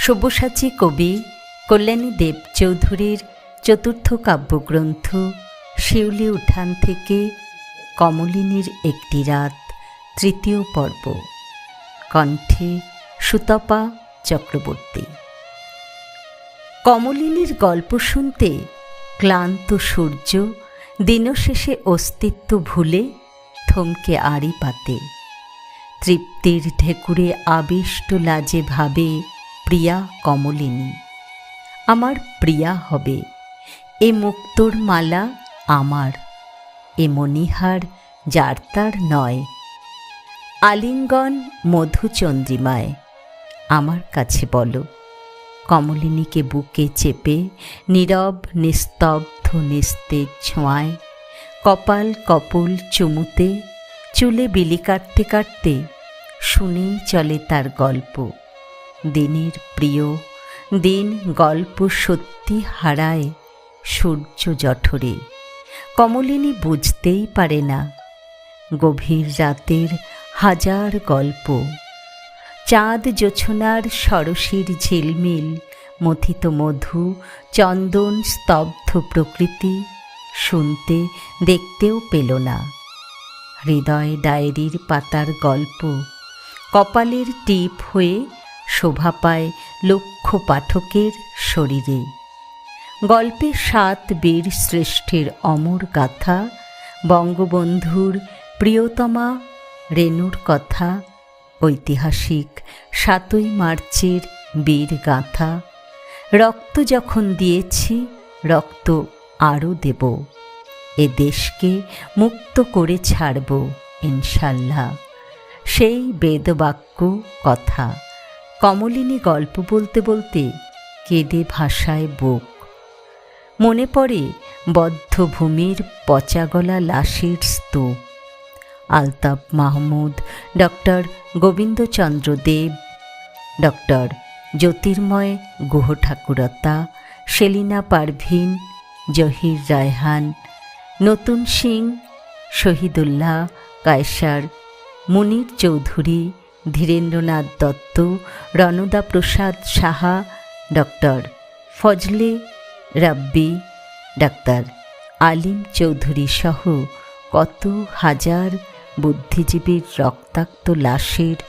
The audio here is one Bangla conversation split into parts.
সব্যসাচী কবি কল্যাণী দেব চৌধুরীর চতুর্থ কাব্যগ্রন্থ শিউলি উঠান থেকে কমলিনীর একটি রাত, তৃতীয় পর্ব। কণ্ঠে সুতপা চক্রবর্তী। কমলিনীর গল্প শুনতে ক্লান্ত সূর্য দিনশেষে অস্তিত্ব ভুলে থমকে আড়ি পাতে। তৃপ্তির ঢেকুরে আবিষ্ট লাজে ভাবে, প্রিয়া কমলিনী আমার প্রিয়া হবে। এ মুক্তোর মালা আমার, এ মণিহার যার তার নয়। আলিঙ্গন মধুচন্দ্রিমায় আমার কাছে বলো। কমলিনীকে বুকে চেপে নীরব নিস্তব্ধ নিস্তেজ ছোঁয়ায়, কপাল কপোল চুমুতে, চুলে বিলি কাটতে কাটতে শুনেই চলে তার গল্প। দিনের প্রিয় দিন গল্প সত্যি হারায় সূর্য জঠরে। কমলিনী বুঝতেই পারে না গভীর রাতের হাজার গল্প। চাঁদ জোছনার সরসীর ঝিলমিল, মথিত মধু চন্দন স্তব্ধ প্রকৃতি শুনতে দেখতেও পেল না। হৃদয় ডায়েরির পাতার গল্প কপালের টিপ হয়ে শোভা পায় লক্ষ পাঠকের শরীরে। গল্পে ৭ বীর শ্রেষ্ঠের অমর গাথা, বঙ্গবন্ধুর প্রিয়তমা রেণুর কথা, ঐতিহাসিক ৭ই মার্চের বীর গাথা। রক্ত যখন দিয়েছি রক্ত আরও দেব, এ দেশকে মুক্ত করে ছাড়ব ইনশাল্লাহ। সেই বেদবাক্য কথা। কমলিনী গল্প বলতে বলতে কেঁদে ভাষায় বুক। মনে পড়ে বদ্ধভূমির পচাগলা লাশের স্তূপ। আলতাফ মাহমুদ, ডক্টর গোবিন্দচন্দ্র দেব, ডক্টর জ্যোতির্ময় গুহঠাকুরতা, সেলিনা পারভিন, জহির রায়হান, নতুন সিং, শহীদুল্লাহ কায়সার, মুনির চৌধুরী, ধীরেন্দ্রনাথ দত্ত, রণদা প্রসাদ সাহা, ডক্টর ফজলে রাব্বি, ডাক্তার আলিম চৌধুরী সহ কত হাজার বুদ্ধিজীবীর রক্তাক্ত লাশের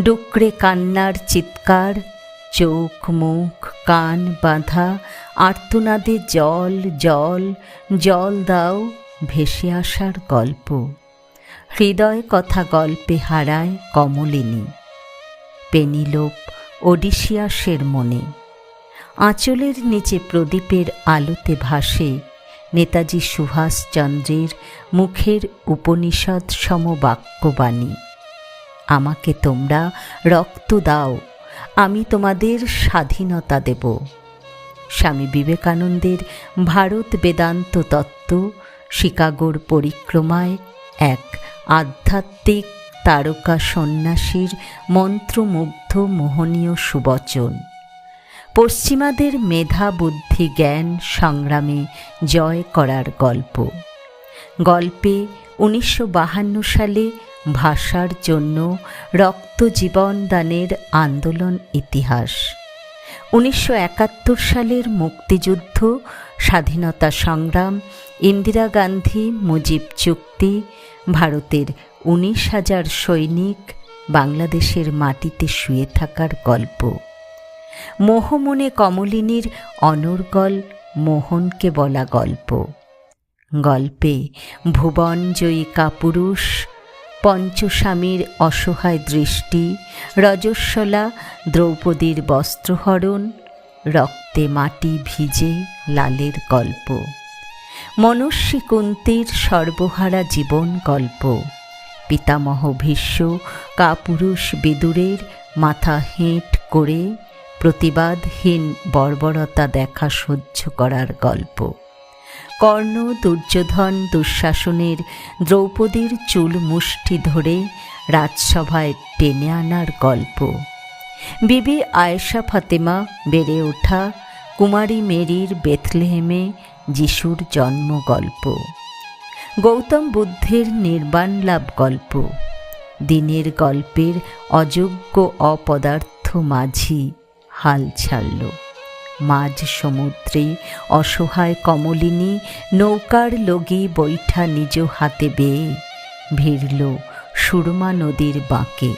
ডুকরে কান্নার চিৎকার, চোখ মুখ কান বাঁধা আর্তনাদে জল জল জল দাও ভেসে আসার গল্প। হৃদয় কথা গল্পে হারায় কমলিনী। পেনিলোপ ওডিসিয়াসের মনে। আঁচলের নিচে প্রদীপের আলোতে ভাসে নেতাজি সুভাষচন্দ্রের মুখের উপনিষদ সম বাক্যবাণী। আমাকে তোমরা রক্ত দাও, আমি তোমাদের স্বাধীনতা দেব। স্বামী বিবেকানন্দের ভারত বেদান্ত তত্ত্ব শিকাগোর পরিক্রমায় এক আধ্যাত্মিক তারকা সন্ন্যাসীর মন্ত্রমুগ্ধ মোহনীয় সুবচন। পশ্চিমাদের মেধা বুদ্ধি জ্ঞান সংগ্রামে জয় করার গল্প। গল্পে ১৯৫২ সালে ভাষার জন্য রক্ত জীবন দানের আন্দোলন ইতিহাস। ১৯৭১ সালের মুক্তিযুদ্ধ, স্বাধীনতা সংগ্রাম, ইন্দিরা গান্ধী মুজিব চুক্তি, ভারতের ১৯,০০০ সৈনিক বাংলাদেশের মাটিতে শুয়ে থাকার গল্প। মোহমনে কমলিনীর অনর্গল মোহনকে বলা গল্প। গল্পে ভুবনজয়ী কাপুরুষ, পঞ্চস্বামীর অসহায় দৃষ্টি, রজস্বলা দ্রৌপদীর বস্ত্রহরণ, রক্তে মাটি ভিজে লালের গল্প। মনস্বী কুন্তীর সর্বহারা জীবন গল্প। পিতামহ ভীষ্ম কাপুরুষ বিদুরের মাথা হেঁট করে প্রতিবাদহীন বর্বরতা দেখা সহ্য করার গল্প। কর্ণ দুর্যোধন দুঃশাসনের দ্রৌপদীর চুল মুষ্টি ধরে রাজসভায় টেনে আনার গল্প। বিবি আয়েশা ফাতেমা বেড়ে ওঠা, কুমারী মেরির বেথলেহেমে যিশুর জন্ম গল্প। গৌতম বুদ্ধের নির্বাণ লাভ গল্প। দিনের গল্পের অযোগ্য অপদার্থ মাঝি হাল ছাড়ল। মাঝ সমুদ্রে অসহায় কমলিনী নৌকার লগি বৈঠা নিজ হাতে বেয়ে ভিড়ল সুরমা নদীর বাঁকে।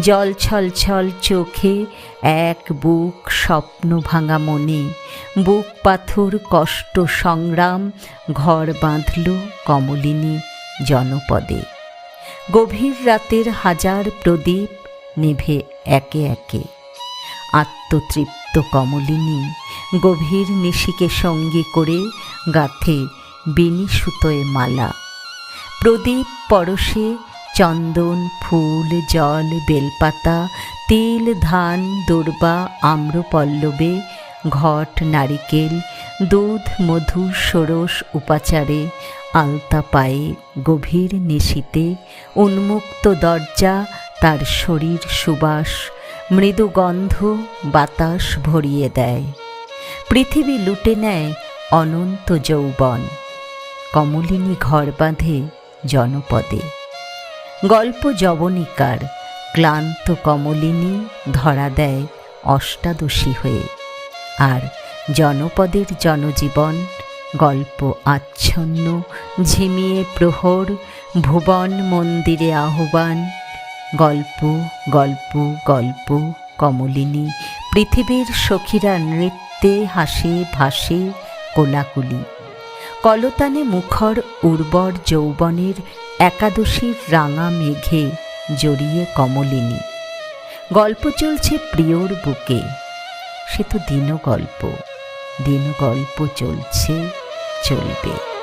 জল ছলছল চোখে, এক বুক স্বপ্ন ভাঙা মনে, বুক পাথর কষ্ট সংগ্রাম ঘর বাঁধল কমলিনী জনপদে। গভীর রাতের হাজার প্রদীপ নিভে একে একে। আত্মতৃপ্ত কমলিনী গভীর নিশিকে সঙ্গী করে গাথে বেনি সুতোয় মালা। প্রদীপ পরশে চন্দন ফুল জল বেলপাতা তিল ধান দূর্বা আম্রপল্লবে ঘট নারিকেল দুধ মধু ষোড়শ উপাচারে আলতা পায়ে গভীর নিশীতে উন্মুক্ত দরজা তার শরীর সুবাস মৃদু গন্ধ বাতাস ভরিয়ে দেয়। পৃথিবী লুটে নেয় অনন্ত যৌবন। কমলিনী ঘর বাঁধে জনপদে। গল্প যবনিকার ক্লান্ত কমলিনী ধরা দেয় অষ্টাদশী হয়ে। আর জনপদের জনজীবন গল্প আচ্ছন্ন ঝিমিয়ে প্রহর ভুবন মন্দিরে আহ্বান। গল্প গল্প গল্প কমলিনী পৃথিবীর সখীরা নৃত্যে হাসে ভাসে কোলাকুলি। কলতানে মুখর উর্বর যৌবনের একাদশীর রাঙা মেঘে জড়িয়ে কমলিনী। গল্প চলছে প্রিয়র বুকে। সে তো দিনগল্প, দিনগল্প চলছে, চলবে।